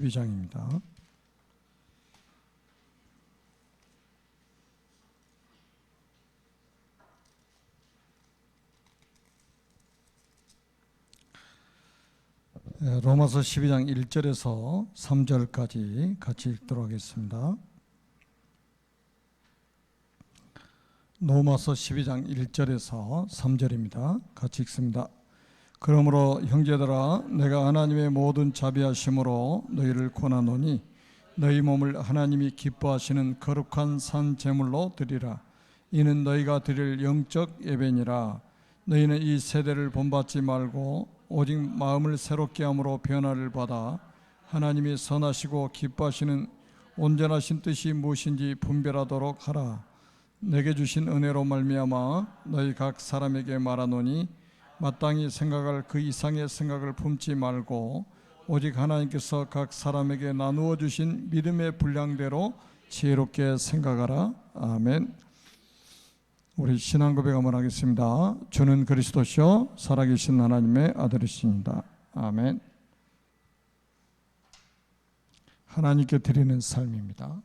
12장입니다. 로마서 12장 1절에서 3절까지 같이 읽도록 하겠습니다. 로마서 12장 1절에서 3절입니다. 같이 읽습니다. 그러므로 형제들아, 내가 하나님의 모든 자비하심으로 너희를 권하노니 너희 몸을 하나님이 기뻐하시는 거룩한 산 제물로 드리라. 이는 너희가 드릴 영적 예배니라. 너희는 이 세대를 본받지 말고 오직 마음을 새롭게 함으로 변화를 받아 하나님이 선하시고 기뻐하시는 온전하신 뜻이 무엇인지 분별하도록 하라. 내게 주신 은혜로 말미암아 너희 각 사람에게 말하노니 마땅히 생각할 그 이상의 생각을 품지 말고 오직 하나님께서 각 사람에게 나누어 주신 믿음의 분량대로 지혜롭게 생각하라. 아멘. 우리 신앙 고백 한번 하겠습니다. 주는 그리스도시요 살아계신 하나님의 아들이십니다. 아멘. 하나님께 드리는 삶입니다.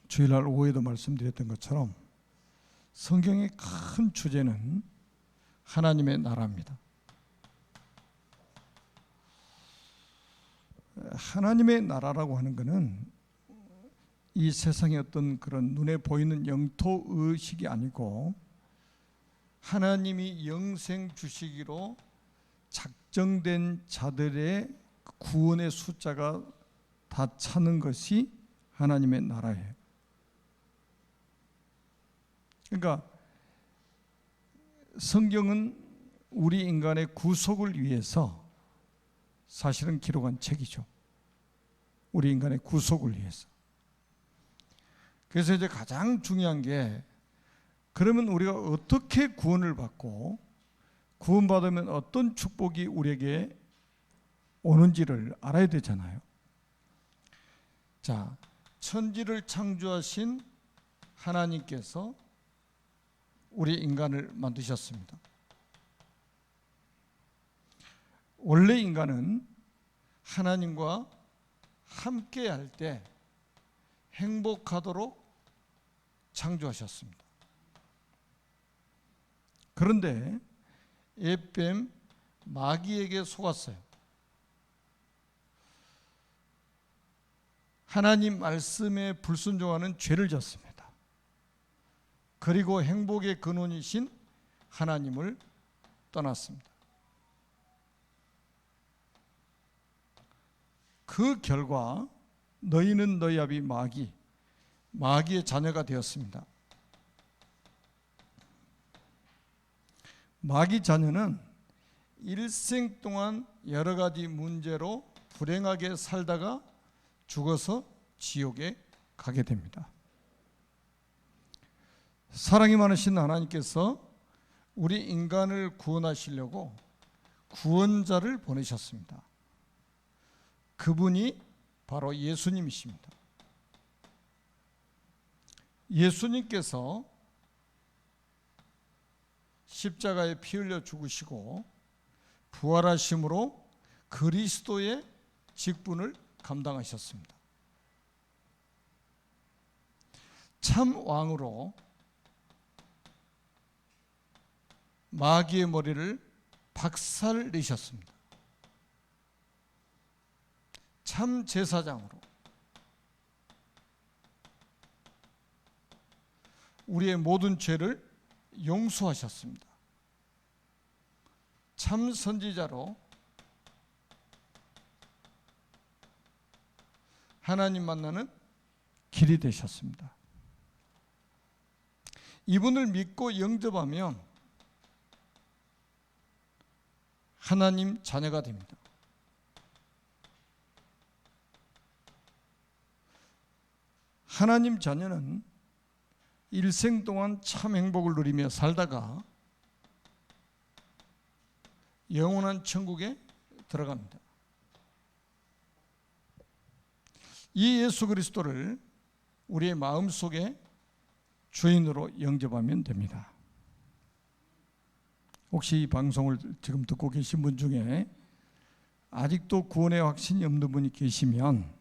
주일날 오후에도 말씀드렸던 것처럼 성경의 큰 주제는 하나님의 나라입니다. 하나님의 나라라고 하는 것은 이 세상의 어떤 그런 눈에 보이는 영토 의식이 아니고 하나님이 영생 주시기로 작정된 자들의 구원의 숫자가 다 차는 것이 하나님의 나라예요. 그러니까 성경은 우리 인간의 구속을 위해서 사실은 기록한 책이죠. 우리 인간의 구속을 위해서. 그래서 이제 가장 중요한 게 그러면 우리가 어떻게 구원을 받고 구원받으면 어떤 축복이 우리에게 오는지를 알아야 되잖아요. 자, 천지를 창조하신 하나님께서 우리 인간을 만드셨습니다. 원래 인간은 하나님과 함께 할 때 행복하도록 창조하셨습니다. 그런데 옛뱀 마귀에게 속았어요. 하나님 말씀에 불순종하는 죄를 졌습니다. 그리고 행복의 근원이신 하나님을 떠났습니다. 그 결과 너희는 너희 아비 마귀의 자녀가 되었습니다. 마귀 자녀는 일생 동안 여러 가지 문제로 불행하게 살다가 죽어서 지옥에 가게 됩니다. 사랑이 많으신 하나님께서 우리 인간을 구원하시려고 구원자를 보내셨습니다. 그분이 바로 예수님이십니다. 예수님께서 십자가에 피 흘려 죽으시고 부활하심으로 그리스도의 직분을 감당하셨습니다. 참 왕으로 마귀의 머리를 박살 내셨습니다. 참 제사장으로 우리의 모든 죄를 용서하셨습니다. 참 선지자로 하나님 만나는 길이 되셨습니다. 이분을 믿고 영접하면 하나님 자녀가 됩니다. 하나님 자녀는 일생 동안 참 행복을 누리며 살다가 영원한 천국에 들어갑니다. 이 예수 그리스도를 우리의 마음속에 주인으로 영접하면 됩니다. 혹시 이 방송을 지금 듣고 계신 분 중에 아직도 구원의 확신이 없는 분이 계시면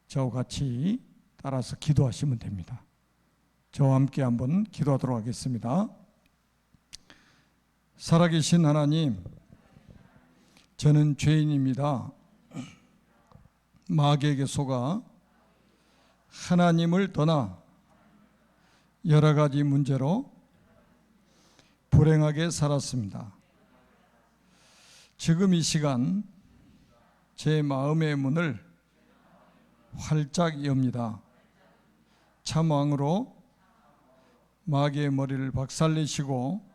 저와 같이 따라서 기도하시면 됩니다. 저와 함께 한번 기도하도록 하겠습니다. 살아계신 하나님, 저는 죄인입니다. 마귀에게 속아 하나님을 떠나 여러 가지 문제로 불행하게 살았습니다. 지금 이 시간 제 마음의 문을 활짝 엽니다. 참 왕으로 마귀의 머리를 박살내시고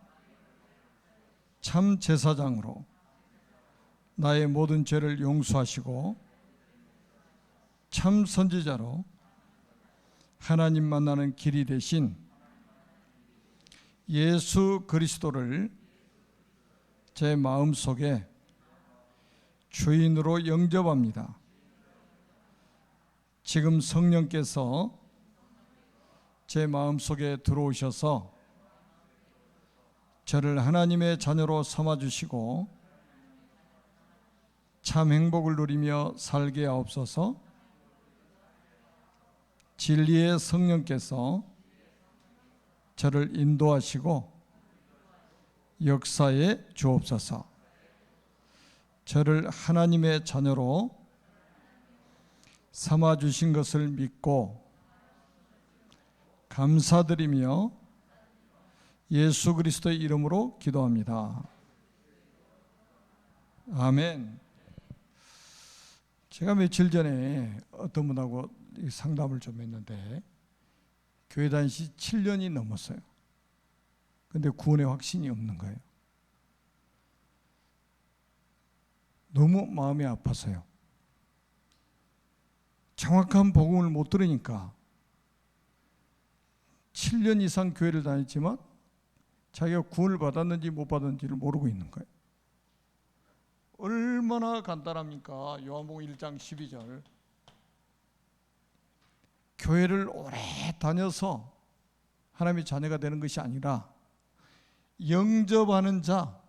참 제사장으로 나의 모든 죄를 용서하시고 참 선지자로 하나님 만나는 길이 되신 예수 그리스도를 제 마음속에 주인으로 영접합니다. 지금 성령께서 제 마음속에 들어오셔서 저를 하나님의 자녀로 삼아주시고 참 행복을 누리며 살게 하옵소서. 진리의 성령께서 저를 인도하시고 역사에 주옵소서. 저를 하나님의 자녀로 삼아주신 것을 믿고 감사드리며 예수 그리스도의 이름으로 기도합니다. 아멘. 제가 며칠 전에 어떤 분하고 상담을 좀 했는데 교회 다닌 지 7년이 넘었어요. 근데 구원의 확신이 없는 거예요. 너무 마음이 아파서요. 정확한 복음을 못 들으니까 7년 이상 교회를 다녔지만 자기가 구원을 받았는지 못 받았는지를 모르고 있는 거예요. 얼마나 간단합니까? 요한복음 1장 12절. 교회를 오래 다녀서 하나님의 자녀가 되는 것이 아니라 영접하는 자,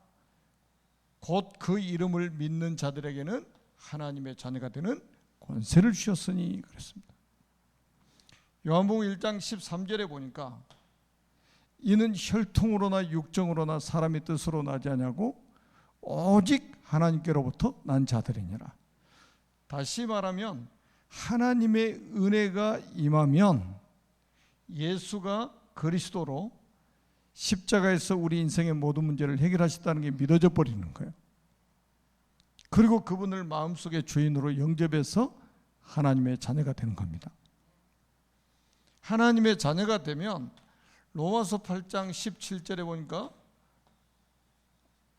곧 그 이름을 믿는 자들에게는 하나님의 자녀가 되는 권세를 주셨으니 그랬습니다. 요한복음 1장 13절에 보니까 이는 혈통으로나 육정으로나 사람의 뜻으로 나지 아니하고 오직 하나님께로부터 난 자들이니라. 다시 말하면 하나님의 은혜가 임하면 예수가 그리스도로 십자가에서 우리 인생의 모든 문제를 해결하셨다는 게 믿어져 버리는 거예요. 그리고 그분을 마음속에 주인으로 영접해서 하나님의 자녀가 되는 겁니다. 하나님의 자녀가 되면 로마서 8장 17절에 보니까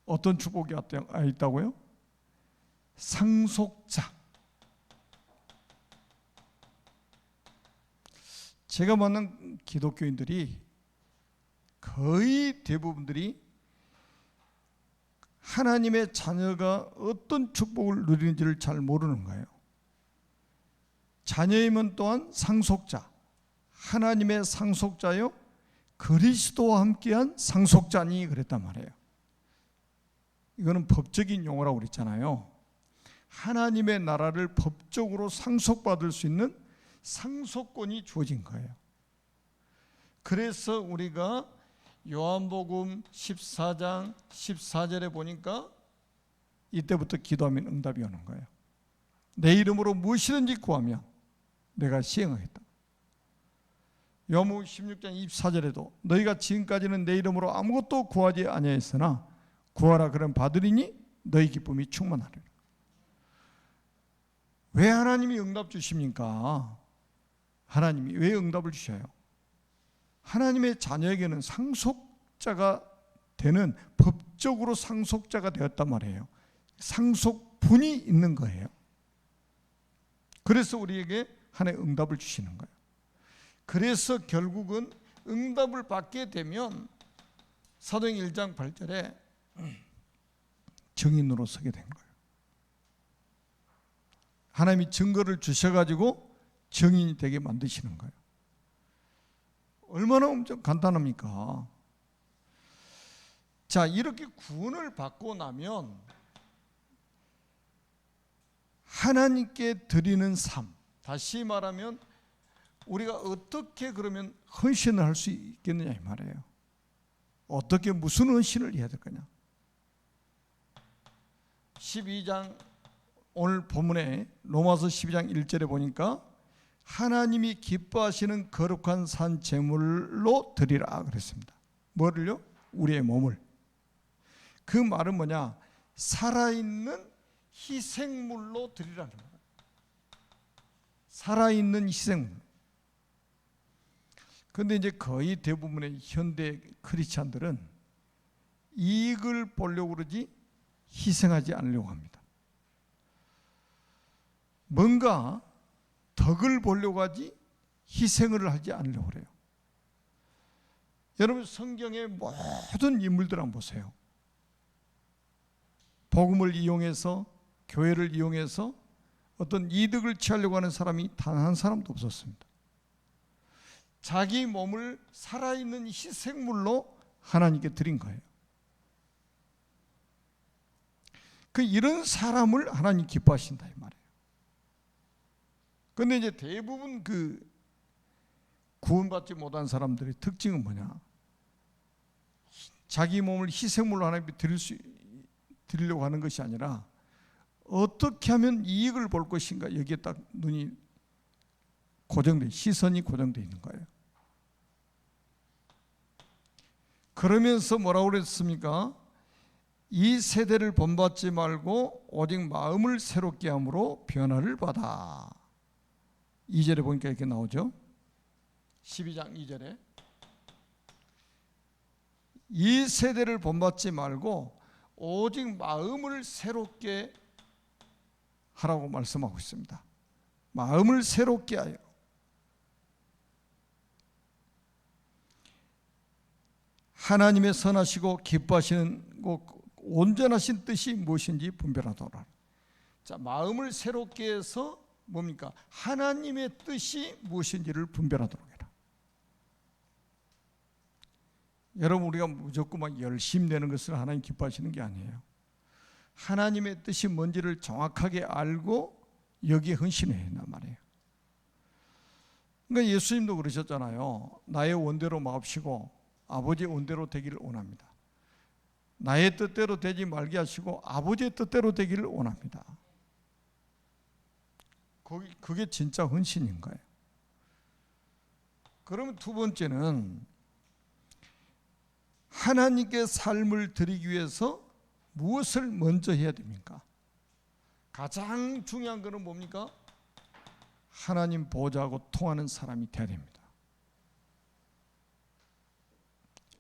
어떤 축복이 있다고요? 상속자. 제가 만난 기독교인들이 거의 대부분들이 하나님의 자녀가 어떤 축복을 누리는지를 잘 모르는 거예요. 자녀이면 또한 상속자, 하나님의 상속자요 그리스도와 함께한 상속자니 그랬단 말이에요. 이거는 법적인 용어라고 그랬잖아요. 하나님의 나라를 법적으로 상속받을 수 있는 상속권이 주어진 거예요. 그래서 우리가 요한복음 14장 14절에 보니까 이때부터 기도하면 응답이 오는 거예요. 내 이름으로 무엇이든지 구하면 내가 시행하겠다. 요한복음 16장 24절에도 너희가 지금까지는 내 이름으로 아무것도 구하지 아니하였으나 구하라 그럼 받으리니 너희 기쁨이 충만하리라. 왜 하나님이 응답 주십니까? 하나님이 왜 응답을 주셔요? 하나님의 자녀에게는 상속자가 되는 법적으로 상속자가 되었단 말이에요. 상속분이 있는 거예요. 그래서 우리에게 하나의 응답을 주시는 거예요. 그래서 결국은 응답을 받게 되면 사도행 1장 8절에 증인으로 서게 된 거예요. 하나님이 증거를 주셔가지고 증인이 되게 만드시는 거예요. 얼마나 엄청 간단합니까? 자, 이렇게 구원을 받고 나면 하나님께 드리는 삶, 다시 말하면 우리가 어떻게 그러면 헌신을 할 수 있겠느냐 이 말이에요. 어떻게 무슨 헌신을 해야 될 거냐. 12장 오늘 본문에 로마서 12장 1절에 보니까 하나님이 기뻐하시는 거룩한 산 제물로 드리라 그랬습니다. 뭐를요? 우리의 몸을. 그 말은 뭐냐? 살아있는 희생물로 드리라는 거예요. 살아있는 희생물. 그런데 이제 거의 대부분의 현대 크리스찬들은 이익을 보려고 그러지 희생하지 않으려고 합니다. 뭔가 덕을 보려고 하지 희생을 하지 않으려고 그래요. 여러분 성경의 모든 인물들 한번 보세요. 복음을 이용해서 교회를 이용해서 어떤 이득을 취하려고 하는 사람이 단 한 사람도 없었습니다. 자기 몸을 살아있는 희생물로 하나님께 드린 거예요. 이런 사람을 하나님 기뻐하신다 이 말이에요. 그런데 이제 대부분 구원받지 못한 사람들의 특징은 뭐냐? 자기 몸을 희생물로 하나님께 드리려고 하는 것이 아니라 어떻게 하면 이익을 볼 것인가 여기에 딱 눈이 시선이 고정되어 있는 거예요. 그러면서 뭐라고 그랬습니까? 이 세대를 본받지 말고 오직 마음을 새롭게 함으로 변화를 받아. 2절에 보니까 이렇게 나오죠. 12장 2절에 이 세대를 본받지 말고 오직 마음을 새롭게 하라고 말씀하고 있습니다. 마음을 새롭게 하여 하나님의 선하시고 기뻐하시는 온전하신 뜻이 무엇인지 분별하도록. 자, 마음을 새롭게 해서 뭡니까? 하나님의 뜻이 무엇인지를 분별하도록 해라. 여러분 우리가 무조건 막 열심히 내는 것을 하나님 기뻐하시는 게 아니에요. 하나님의 뜻이 뭔지를 정확하게 알고 여기에 헌신해야 한단 말이에요. 그러니까 예수님도 그러셨잖아요. 나의 원대로 마옵시고 아버지의 원대로 되기를 원합니다. 나의 뜻대로 되지 말게 하시고 아버지의 뜻대로 되기를 원합니다. 그게 진짜 헌신인 거예요. 그러면 두 번째는 하나님께 삶을 드리기 위해서 무엇을 먼저 해야 됩니까? 가장 중요한 것은 뭡니까? 하나님 보좌하고 통하는 사람이 되어야 됩니다.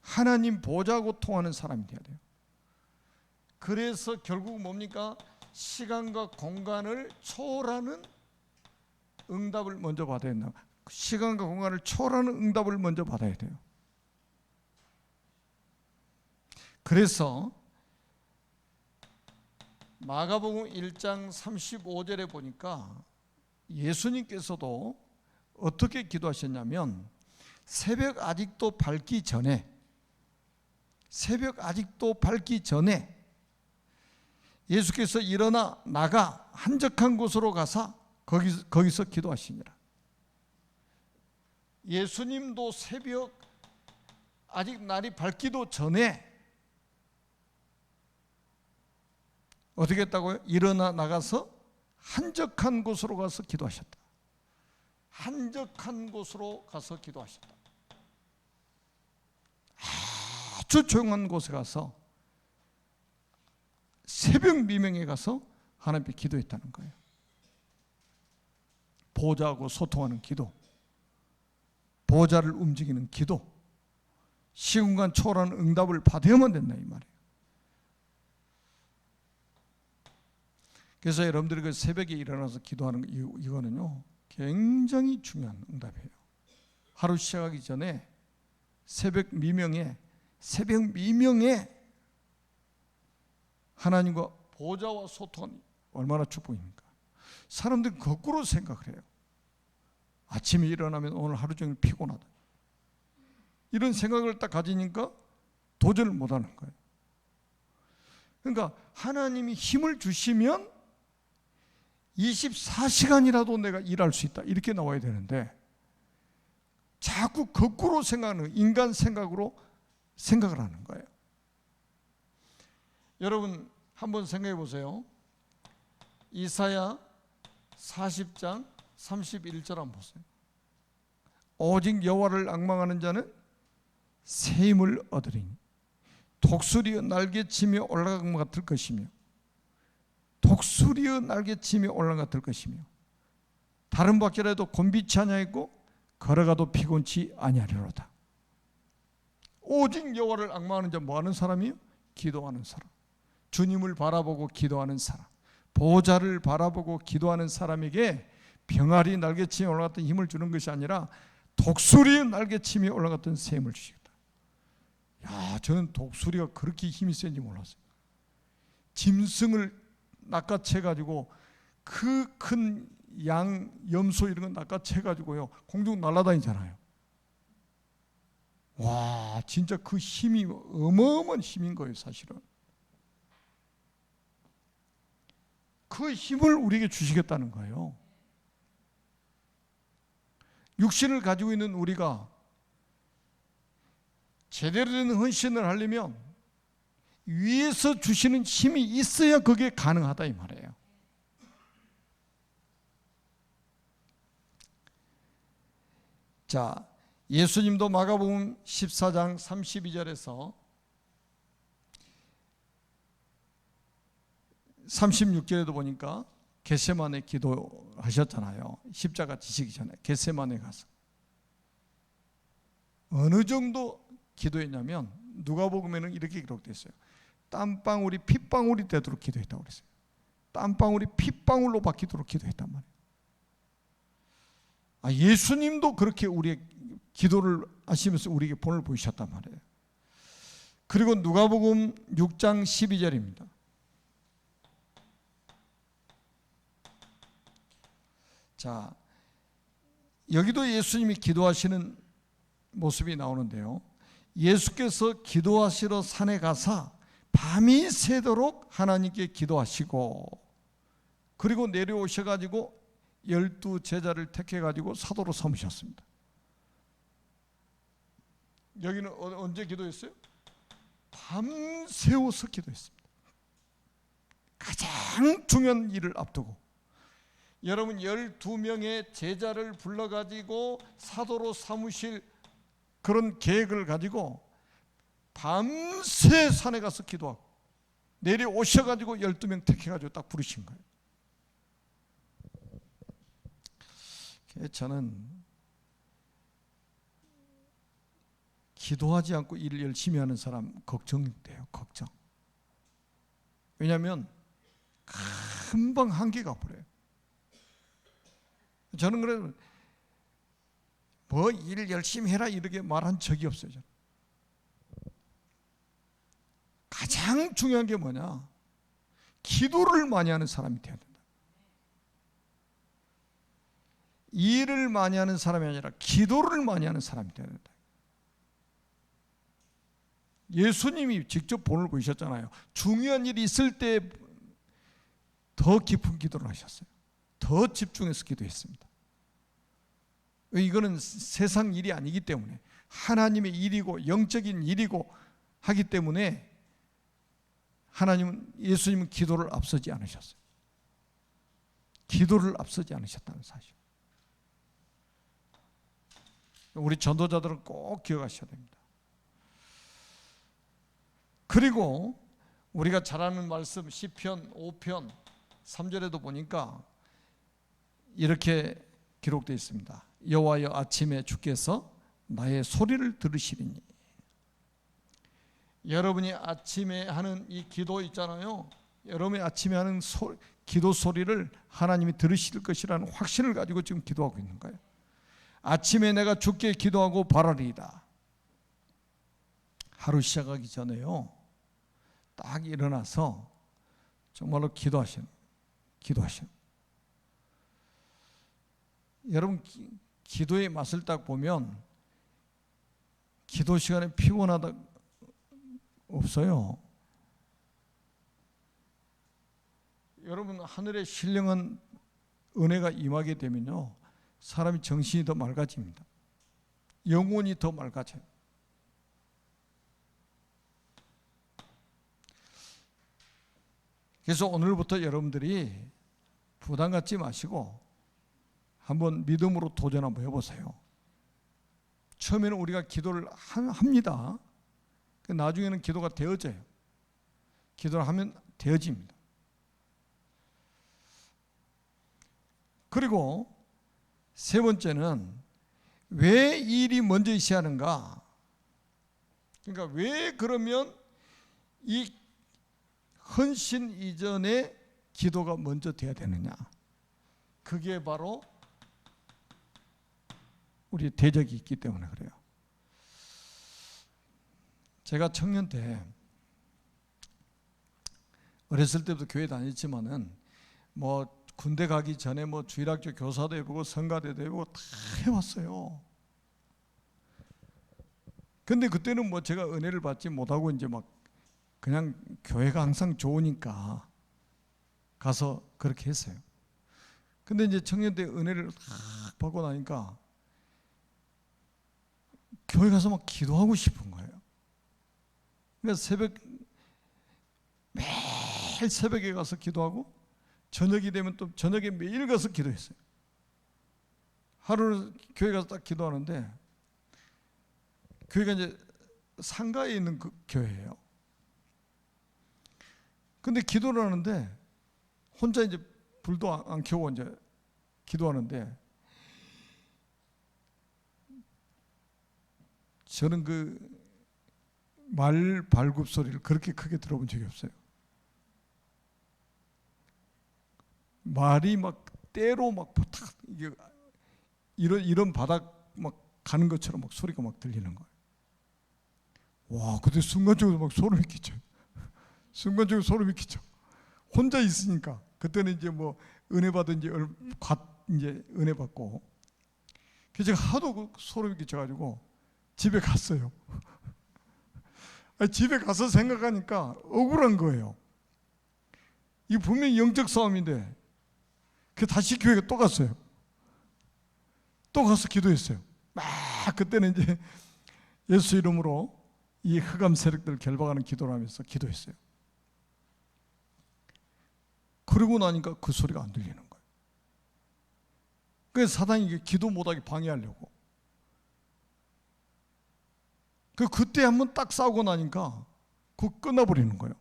하나님 보좌하고 통하는 사람이 되어야 돼요. 그래서 결국 뭡니까? 시간과 공간을 초월하는 응답을 먼저 받아야 된다. 시간과 공간을 초월하는 응답을 먼저 받아야 돼요. 그래서 마가복음 1장 35절에 보니까 예수님께서도 어떻게 기도하셨냐면 새벽 아직도 밝기 전에 예수께서 일어나 나가 한적한 곳으로 가서 거기서 기도하시니라. 예수님도 새벽 아직 날이 밝기도 전에 어떻게 했다고요? 일어나 나가서 한적한 곳으로 가서 기도하셨다. 한적한 곳으로 가서 기도하셨다. 아주 조용한 곳에 가서 새벽 미명에 가서 하나님께 기도했다는 거예요. 보좌하고 소통하는 기도, 보좌를 움직이는 기도, 시공간 초월하는 응답을 받아야만 된다 이 말이에요. 그래서 여러분들이 그 새벽에 일어나서 기도하는 이거는요 굉장히 중요한 응답이에요. 하루 시작하기 전에 새벽 미명에 하나님과 보좌와 소통하는 얼마나 축복입니까? 사람들은 거꾸로 생각을 해요. 아침에 일어나면 오늘 하루 종일 피곤하다, 이런 생각을 딱 가지니까 도전을 못하는 거예요. 그러니까 하나님이 힘을 주시면 24시간이라도 내가 일할 수 있다, 이렇게 나와야 되는데 자꾸 거꾸로 생각하는, 인간 생각으로 생각을 하는 거예요. 여러분 한번 생각해 보세요. 이사야 40장 31절 한번 보세요. 오직 여호와를 앙망하는 자는 새 힘을 얻으리니 독수리의 날개침이 올라간 것 같을 것이며, 독수리의 날개침이 올라간 것 같을 것이며, 다른 밖이라도 곤비치 아니하고 걸어가도 피곤치 아니하리로다. 오직 여호와를 앙망하는 자, 뭐하는 사람이요? 기도하는 사람, 주님을 바라보고 기도하는 사람, 보호자를 바라보고 기도하는 사람에게 병아리 날개침이 올라갔던 힘을 주는 것이 아니라 독수리의 날개침이 올라갔던 새 힘을 주시겠다. 야, 저는 독수리가 그렇게 힘이 센지 몰랐어요. 짐승을 낚아채 가지고 그 큰 양, 염소 이런 거 낚아채 가지고요 공중 날아다니잖아요. 와, 진짜 그 힘이 어마어마한 힘인 거예요. 사실은 그 힘을 우리에게 주시겠다는 거예요. 육신을 가지고 있는 우리가 제대로 된 헌신을 하려면 위에서 주시는 힘이 있어야 그게 가능하다, 이 말이에요. 자, 예수님도 마가복음 14장 32절에서 36절에도 보니까 겟세마네 기도하셨잖아요. 십자가 지시기 전에 겟세마네 가서 어느 정도 기도했냐면 누가복음에는 이렇게 기록되어 있어요. 땀방울이 핏방울이 되도록 기도했다고 그랬어요. 땀방울이 핏방울로 바뀌도록 기도했단 말이에요. 예수님도 그렇게 우리의 기도를 하시면서 우리에게 본을 보이셨단 말이에요. 그리고 누가복음 6장 12절입니다. 자, 여기도 예수님이 기도하시는 모습이 나오는데요. 예수께서 기도하시러 산에 가사 밤이 새도록 하나님께 기도하시고, 그리고 내려오셔가지고 12 제자를 택해가지고 사도로 삼으셨습니다. 여기는 언제 기도했어요? 밤새워서 기도했습니다. 가장 중요한 일을 앞두고 여러분 12명의 제자를 불러가지고 사도로 삼으실 그런 계획을 가지고 밤새 산에 가서 기도하고 내려오셔가지고 12명 택해가지고 딱 부르신 거예요. 저는 기도하지 않고 일을 열심히 하는 사람 걱정돼요. 걱정. 왜냐하면 금방 한계가 버려요. 저는 그래도 뭐 일 열심히 해라 이렇게 말한 적이 없어요. 저는. 가장 중요한 게 뭐냐? 기도를 많이 하는 사람이 되어야 된다. 일을 많이 하는 사람이 아니라 기도를 많이 하는 사람이 되어야 된다. 예수님이 직접 본을 보이셨잖아요. 중요한 일이 있을 때 더 깊은 기도를 하셨어요. 더 집중해서 기도했습니다. 이거는 세상 일이 아니기 때문에 하나님의 일이고 영적인 일이고 하기 때문에 예수님은 기도를 앞서지 않으셨어요. 기도를 앞서지 않으셨다는 사실. 우리 전도자들은 꼭 기억하셔야 됩니다. 그리고 우리가 잘 아는 말씀 시편 5편 3절에도 보니까 이렇게 기록되어 있습니다. 여호와여 아침에 주께서 나의 소리를 들으시리니. 여러분이 아침에 하는 이 기도 있잖아요. 여러분이 아침에 하는 기도 소리를 하나님이 들으실 것이라는 확신을 가지고 지금 기도하고 있는 거예요. 아침에 내가 주께 기도하고 바라리이다. 하루 시작하기 전에요, 딱 일어나서 정말로 기도하시는. 여러분 기도의 맛을 딱 보면 기도 시간에 피곤하다 없어요. 여러분, 하늘의 신령한 은혜가 임하게 되면요, 사람이 정신이 더 맑아집니다. 영혼이 더 맑아져요. 그래서 오늘부터 여러분들이 부담 갖지 마시고 한번 믿음으로 도전 한번 해보세요. 처음에는 우리가 기도를 합니다. 나중에는 기도가 되어져요. 기도를 하면 되어집니다. 그리고 세 번째는 왜 이 일이 먼저 있어야 하는가? 그러니까 왜 그러면 이 헌신 이전에 기도가 먼저 돼야 되느냐? 그게 바로 우리 대적이 있기 때문에 그래요. 제가 청년 때 어렸을 때부터 교회 다녔지만은 뭐 군대 가기 전에 뭐 주일학교 교사도 해보고 성가대도 해보고 다 해왔어요. 근데 그때는 뭐 제가 은혜를 받지 못하고 이제 막 그냥 교회가 항상 좋으니까 가서 그렇게 했어요. 근데 이제 청년 때 은혜를 딱 받고 나니까 교회 가서 막 기도하고 싶은 거예요. 그러니까 매일 새벽에 가서 기도하고 저녁이 되면 또 저녁에 매일 가서 기도했어요. 하루는 교회 가서 딱 기도하는데, 교회가 이제 상가에 있는 그 교회예요. 근데 기도를 하는데 혼자 이제 불도 안 켜고 이제 기도하는데, 저는 그 말 발굽 소리를 그렇게 크게 들어본 적이 없어요. 말이 막 때로 막 탁 이게 이런 바닥 막 가는 것처럼 막 소리가 막 들리는 거예요. 와, 그때 순간적으로 막 소름이 끼쳐요. 순간적으로 소름이 끼쳐. 혼자 있으니까. 그때는 이제 뭐 은혜 받은 이제 은혜 받고. 그래서 제가 하도 소름이 끼쳐가지고 집에 갔어요. 집에 가서 생각하니까 억울한 거예요. 이 분명히 영적 싸움인데, 그 다시 교회에 또 갔어요. 또 가서 기도했어요. 막 그때는 이제 예수 이름으로 이 흑암 세력들을 결박하는 기도를 하면서 기도했어요. 그러고 나니까 그 소리가 안 들리는 거예요. 그래서 사단이 기도 못하게 방해하려고. 그때 한번 딱 싸우고 나니까 그거 끝나버리는 거예요.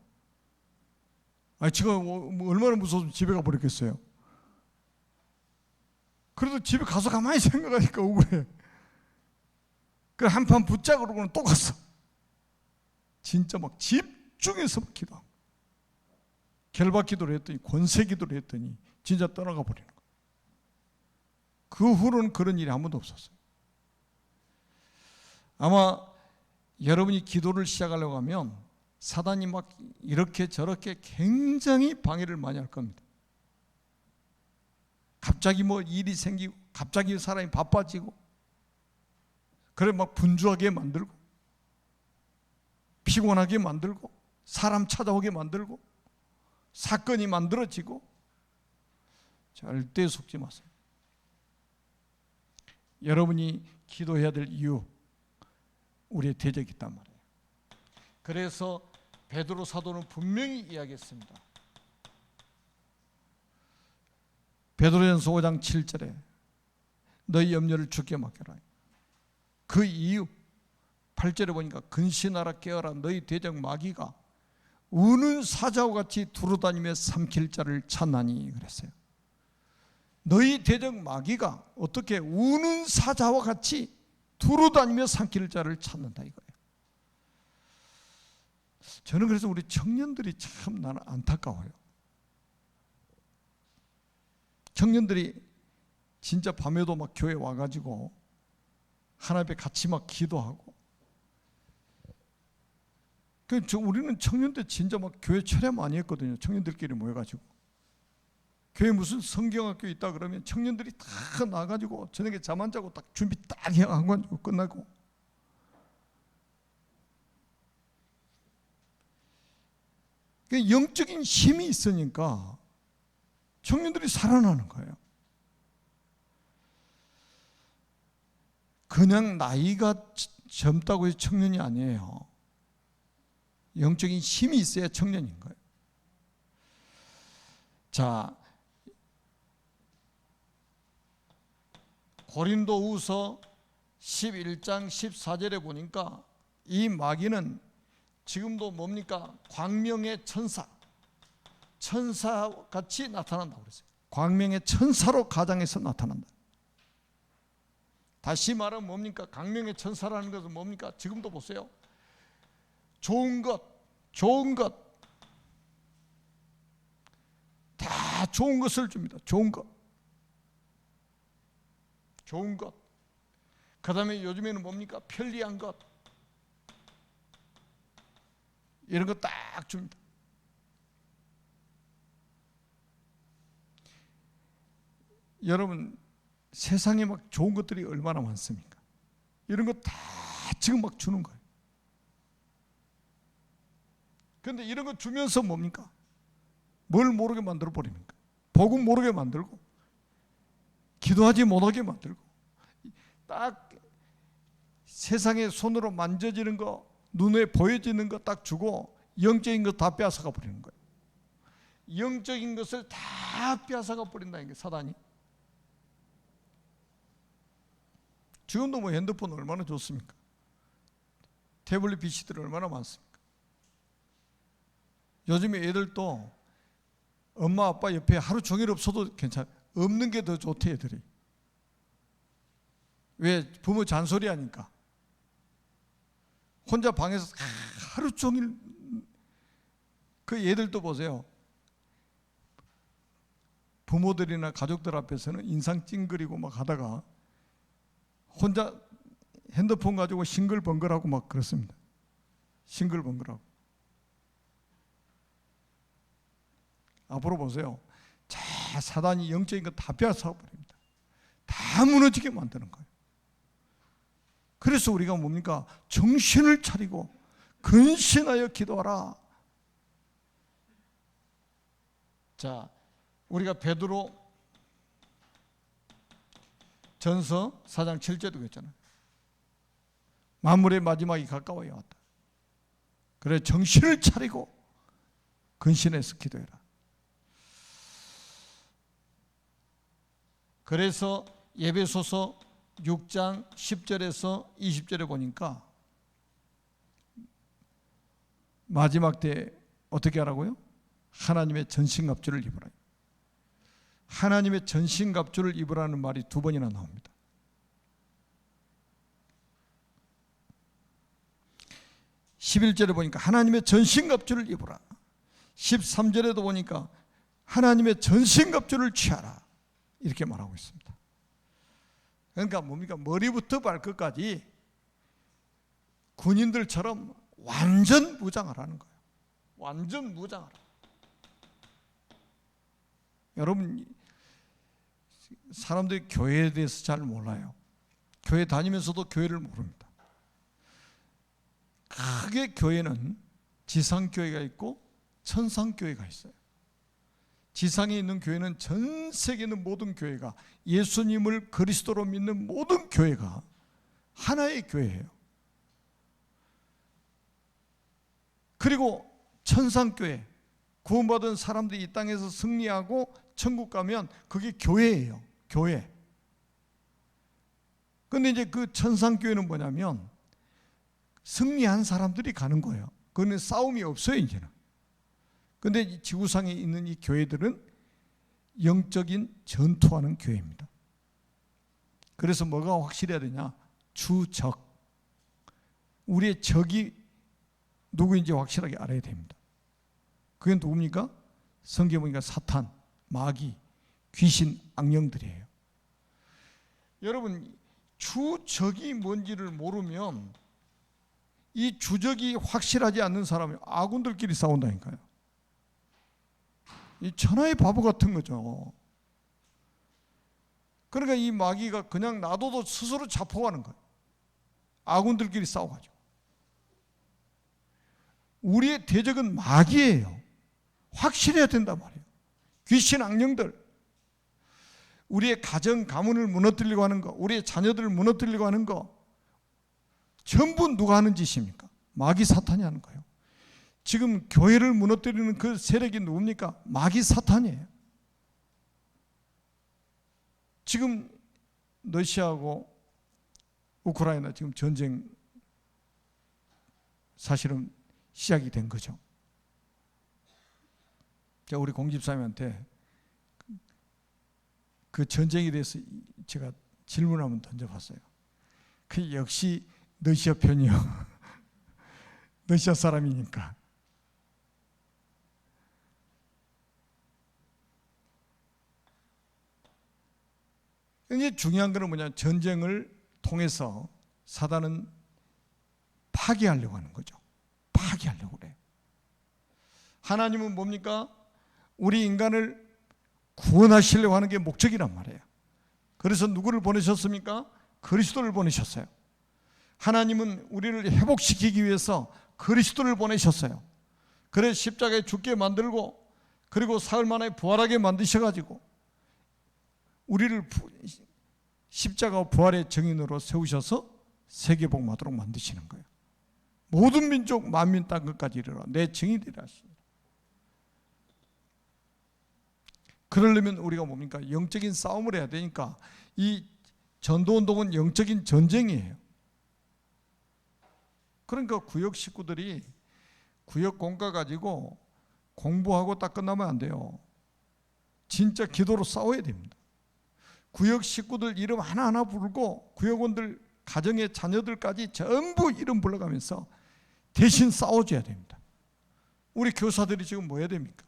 아니, 제가 얼마나 무서워서 집에 가버렸겠어요. 그래도 집에 가서 가만히 생각하니까 억울해. 그래, 한판 붙자 그러고는 또 갔어. 진짜 막 집중해서 기도하고, 결박 기도를 했더니, 권세 기도를 했더니 진짜 떠나가 버리는 거예요. 그 후로는 그런 일이 한 번도 없었어요. 아마 여러분이 기도를 시작하려고 하면 사단이 막 이렇게 저렇게 굉장히 방해를 많이 할 겁니다. 갑자기 뭐 일이 생기고, 갑자기 사람이 바빠지고, 그래 막 분주하게 만들고, 피곤하게 만들고, 사람 찾아오게 만들고, 사건이 만들어지고. 절대 속지 마세요. 여러분이 기도해야 될 이유, 우리의 대적이 있단 말이에요. 그래서 베드로 사도는 분명히 이야기했습니다. 베드로전서 5장 7절에 너희 염려를 주께 맡겨라. 그 이유 8절에 보니까 근신하라 깨어라 너희 대적 마귀가 우는 사자와 같이 두루다니며 삼킬 자를 찾나니 그랬어요. 너희 대적 마귀가 어떻게 우는 사자와 같이 두루다니며 삼킬 자를 찾는다 이거예요. 저는 그래서 우리 청년들이 참 나는 안타까워요. 청년들이 진짜 밤에도 막 교회 와가지고 하나님 앞에 같이 막 기도하고. 우리는 청년 때 진짜 막 교회 철야 많이 했거든요. 청년들끼리 모여가지고 교회 무슨 성경학교 있다 그러면 청년들이 다 나가지고 저녁에 잠 안 자고 딱 준비 딱 해가지고 끝나고. 영적인 힘이 있으니까 청년들이 살아나는 거예요. 그냥 나이가 젊다고 해서 청년이 아니에요. 영적인 힘이 있어야 청년인 거예요. 자, 고린도후서 11장 14절에 보니까 이 마귀는 지금도 뭡니까? 광명의 천사같이 나타난다고 그랬어요. 광명의 천사로 가장해서 나타난다. 다시 말하면 뭡니까? 광명의 천사라는 것은 뭡니까? 지금도 보세요. 좋은 것 다 좋은 것을 줍니다. 좋은 것. 그 다음에 요즘에는 뭡니까? 편리한 것. 이런 거 딱 줍니다. 여러분, 세상에 막 좋은 것들이 얼마나 많습니까? 이런 거 다 지금 막 주는 거예요. 그런데 이런 거 주면서 뭡니까? 뭘 모르게 만들어 버립니까? 복음 모르게 만들고, 기도하지 못하게 만들고, 딱 세상에 손으로 만져지는 거, 눈에 보여지는 거 딱 주고 영적인 거 다 빼앗아가 버리는 거예요. 영적인 것을 다 빼앗아가 버린다는 게 사단이. 지금도 뭐 핸드폰 얼마나 좋습니까? 태블릿 PC들 얼마나 많습니까? 요즘에 애들도 엄마 아빠 옆에 하루 종일 없어도 괜찮아요. 없는 게 더 좋대 애들이. 왜? 부모 잔소리 하니까. 혼자 방에서 하루 종일. 그 애들도 보세요. 부모들이나 가족들 앞에서는 인상 찡그리고 막 하다가 혼자 핸드폰 가지고 싱글벙글하고 막 그렇습니다. 싱글벙글하고. 앞으로 보세요. 자, 사단이 영적인 거 다 빼앗아 버립니다. 다 무너지게 만드는 거예요. 그래서 우리가 뭡니까? 정신을 차리고 근신하여 기도하라. 자, 우리가 베드로 전서 4장 7절도 그랬잖아요. 만물의 마지막이 가까워야 왔다. 그래, 정신을 차리고 근신해서 기도해라. 그래서 에베소서 6장 10절에서 20절에 보니까 마지막 때 어떻게 하라고요? 하나님의 전신갑주를 입으라. 하나님의 전신갑주를 입으라는 말이 2번이나 나옵니다. 11절에 보니까 하나님의 전신갑주를 입으라. 13절에도 보니까 하나님의 전신갑주를 취하라. 이렇게 말하고 있습니다. 그러니까 뭡니까? 머리부터 발끝까지 군인들처럼 완전 무장하라는 거예요. 완전 무장하라. 여러분, 사람들이 교회에 대해서 잘 몰라요. 교회 다니면서도 교회를 모릅니다. 크게 교회는 지상교회가 있고 천상교회가 있어요. 지상에 있는 교회는 전 세계에 있는 모든 교회가, 예수님을 그리스도로 믿는 모든 교회가 하나의 교회예요. 그리고 천상교회, 구원받은 사람들이 이 땅에서 승리하고 천국 가면 그게 교회예요. 교회. 그런데 이제 그 천상교회는 뭐냐면 승리한 사람들이 가는 거예요. 그거는 싸움이 없어요, 이제는. 그런데 지구상에 있는 이 교회들은 영적인 전투하는 교회입니다. 그래서 뭐가 확실해야 되냐? 주적. 우리의 적이 누구인지 확실하게 알아야 됩니다. 그게 누굽니까? 성경에 보니까 사탄, 마귀, 귀신, 악령들이에요. 여러분, 주적이 뭔지를 모르면 이 주적이 확실하지 않는 사람이 아군들끼리 싸운다니까요. 이 천하의 바보 같은 거죠. 그러니까 이 마귀가 그냥 놔둬도 스스로 자포하는 거예요. 아군들끼리 싸워가지고. 우리의 대적은 마귀예요. 확실해야 된단 말이에요. 귀신 악령들, 우리의 가정 가문을 무너뜨리려고 하는 거, 우리의 자녀들을 무너뜨리려고 하는 거, 전부 누가 하는 짓입니까? 마귀 사탄이 하는 거예요. 지금 교회를 무너뜨리는 그 세력이 누굽니까? 마귀 사탄이에요. 지금 러시아하고 우크라이나 지금 전쟁 사실은 시작이 된 거죠. 제가 우리 공집사님한테 그 전쟁에 대해서 제가 질문을 한번 던져봤어요. 그 역시 러시아 편이요. 러시아 사람이니까. 이게 중요한 것은 뭐냐? 전쟁을 통해서 사단은 파괴하려고 하는 거죠. 파괴하려고 그래요. 하나님은 뭡니까? 우리 인간을 구원하시려고 하는 게 목적이란 말이에요. 그래서 누구를 보내셨습니까? 그리스도를 보내셨어요. 하나님은 우리를 회복시키기 위해서 그리스도를 보내셨어요. 그래서 십자가에 죽게 만들고 그리고 사흘 만에 부활하게 만드셔가지고 우리를 십자가와 부활의 증인으로 세우셔서 세계복음하도록 만드시는 거예요. 모든 민족 만민 땅 끝까지 이르러 내 증인이라 하시니. 그러려면 우리가 뭡니까? 영적인 싸움을 해야 되니까 이 전도운동은 영적인 전쟁이에요. 그러니까 구역 식구들이 구역 공과 가지고 공부하고 딱 끝나면 안 돼요. 진짜 기도로 싸워야 됩니다. 구역 식구들 이름 하나하나 부르고 구역원들 가정의 자녀들까지 전부 이름 불러가면서 대신 싸워줘야 됩니다. 우리 교사들이 지금 뭐 해야 됩니까?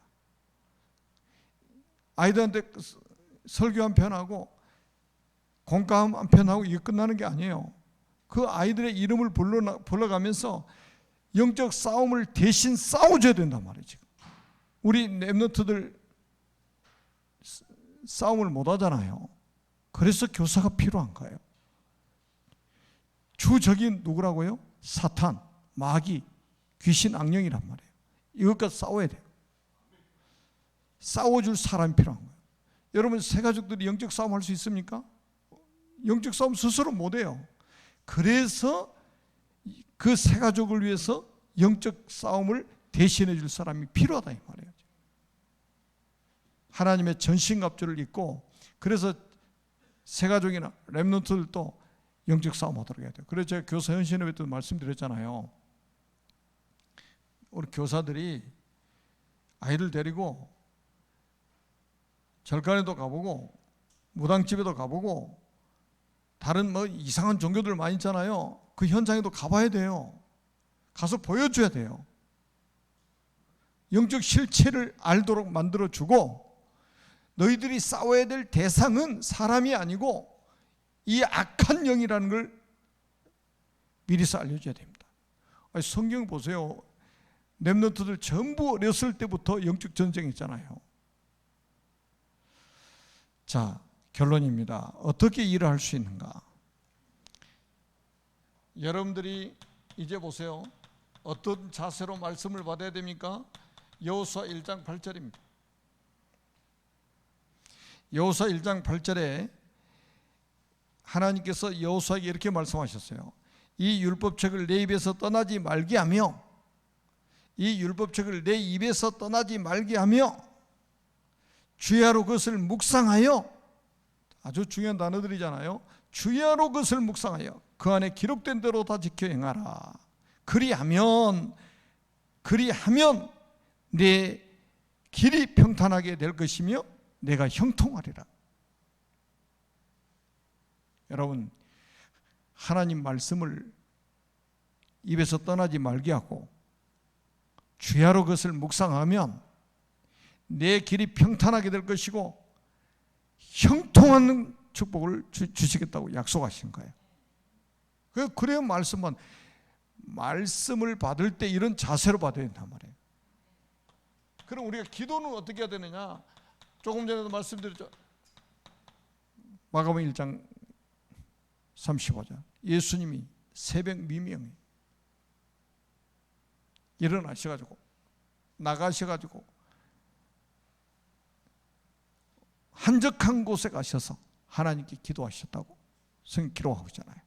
아이들한테 설교 한 편하고 공과 한 편하고 이게 끝나는 게 아니에요. 그 아이들의 이름을 불러가면서 영적 싸움을 대신 싸워줘야 된단 말이에요. 지금 우리 랩런트들 싸움을 못 하잖아요. 그래서 교사가 필요한 거예요. 주적인 누구라고요? 사탄, 마귀, 귀신, 악령이란 말이에요. 이것과 싸워야 돼요. 싸워줄 사람이 필요한 거예요. 여러분 새 가족들이 영적 싸움 할 수 있습니까? 영적 싸움 스스로 못해요. 그래서 그 새 가족을 위해서 영적 싸움을 대신해 줄 사람이 필요하다 이 말이에요. 하나님의 전신갑주를 입고 그래서 새 가족이나 렘넌트들도 영적 싸움 하도록 해야 돼요. 그래서 제가 교사 현신회 때도 말씀드렸잖아요. 우리 교사들이 아이들 데리고 절간에도 가보고 무당집에도 가보고 다른 뭐 이상한 종교들 많이 있잖아요. 그 현장에도 가봐야 돼요. 가서 보여줘야 돼요. 영적 실체를 알도록 만들어주고 너희들이 싸워야 될 대상은 사람이 아니고 이 악한 영이라는 걸 미리서 알려줘야 됩니다. 아니, 성경 보세요. 렘넌트들 전부 어렸을 때부터 영적 전쟁이 있잖아요. 자, 결론입니다. 어떻게 일을 할 수 있는가? 여러분들이 이제 보세요. 어떤 자세로 말씀을 받아야 됩니까? 여호수아 1장 8절입니다. 여호수아 1장 8절에 하나님께서 여호수아에게 이렇게 말씀하셨어요. 이 율법책을 내 입에서 떠나지 말게 하며 이 율법책을 내 입에서 떠나지 말게 하며 주야로 그것을 묵상하여 아주 중요한 단어들이잖아요. 주야로 그것을 묵상하여 그 안에 기록된 대로 다 지켜 행하라. 그리하면 내 길이 평탄하게 될 것이며 내가 형통하리라. 여러분 하나님 말씀을 입에서 떠나지 말게 하고 주야로 그것을 묵상하면 내 길이 평탄하게 될 것이고 형통한 축복을 주시겠다고 약속하신 거예요. 그래야 말씀을 받을 때 이런 자세로 받아야 된단 말이에요. 그럼 우리가 기도는 어떻게 해야 되느냐? 조금 전에도 말씀드렸죠. 마가복음 1장 35절. 예수님이 새벽 미명에 일어나셔가지고 나가셔가지고 한적한 곳에 가셔서 하나님께 기도하셨다고 성경 기록하고 있잖아요.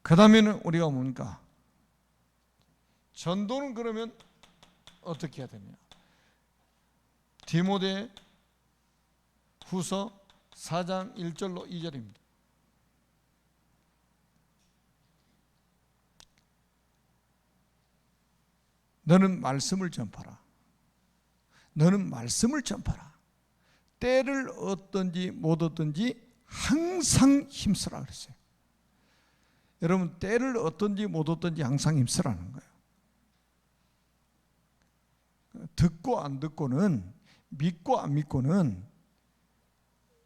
그 다음에는 우리가 뭡니까? 전도는 그러면 어떻게 해야 되냐? 디모데 후서 4장 1절로 2절입니다. 너는 말씀을 전파라. 너는 말씀을 전파라. 때를 얻든지 못 얻든지 항상 힘쓰라 그랬어요. 여러분, 때를 얻든지 못 얻든지 항상 힘쓰라는 거예요. 듣고 안 듣고는, 믿고 안 믿고는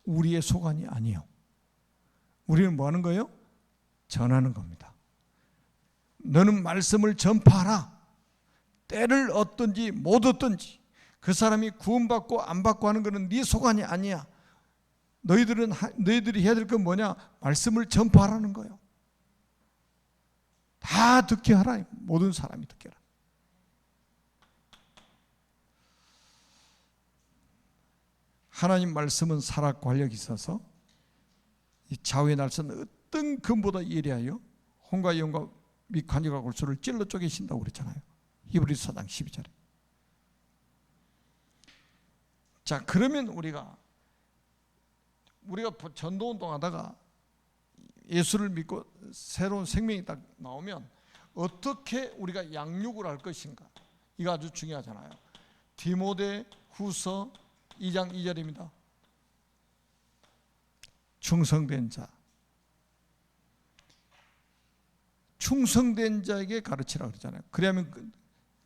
우리의 소관이 아니에요. 우리는 뭐 하는 거예요? 전하는 겁니다. 너는 말씀을 전파하라. 때를 얻든지 못 얻든지 그 사람이 구원받고 안 받고 하는 것은 네 소관이 아니야. 너희들이 해야 될 건 뭐냐? 말씀을 전파하라는 거예요. 다 듣게 하라. 모든 사람이 듣게 하라. 하나님 말씀은 살아 관력이 있어서 이 좌우의 날선 어떤 금보다 예리하여 혼과 영과 및 관절과 골수를 찔러 쪼개신다고 그랬잖아요. 히브리서 4장 12절에. 자, 그러면 우리가 전도운동 하다가 예수를 믿고 새로운 생명이 딱 나오면 어떻게 우리가 양육을 할 것인가? 이거 아주 중요하잖아요. 디모데 후서 2장 2절입니다. 충성된 자. 충성된 자에게 가르치라 그러잖아요. 그러면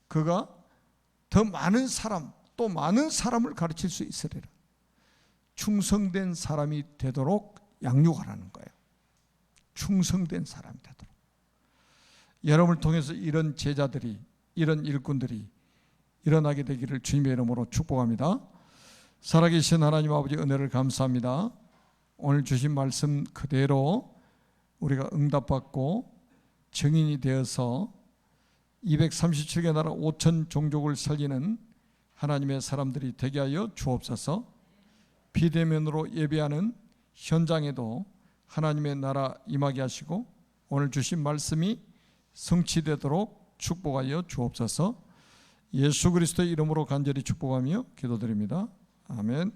그가 더 많은 사람, 또 많은 사람을 가르칠 수 있으리라. 충성된 사람이 되도록 양육하라는 거예요. 충성된 사람이 되도록. 여러분을 통해서 이런 제자들이, 이런 일꾼들이 일어나게 되기를 주님의 이름으로 축복합니다. 살아계신 하나님 아버지 은혜를 감사합니다. 오늘 주신 말씀 그대로 우리가 응답받고 증인이 되어서 237개 나라 5천 종족을 살리는 하나님의 사람들이 되게 하여 주옵소서. 비대면으로 예배하는 현장에도 하나님의 나라 임하게 하시고 오늘 주신 말씀이 성취되도록 축복하여 주옵소서. 예수 그리스도의 이름으로 간절히 축복하며 기도드립니다. 아멘.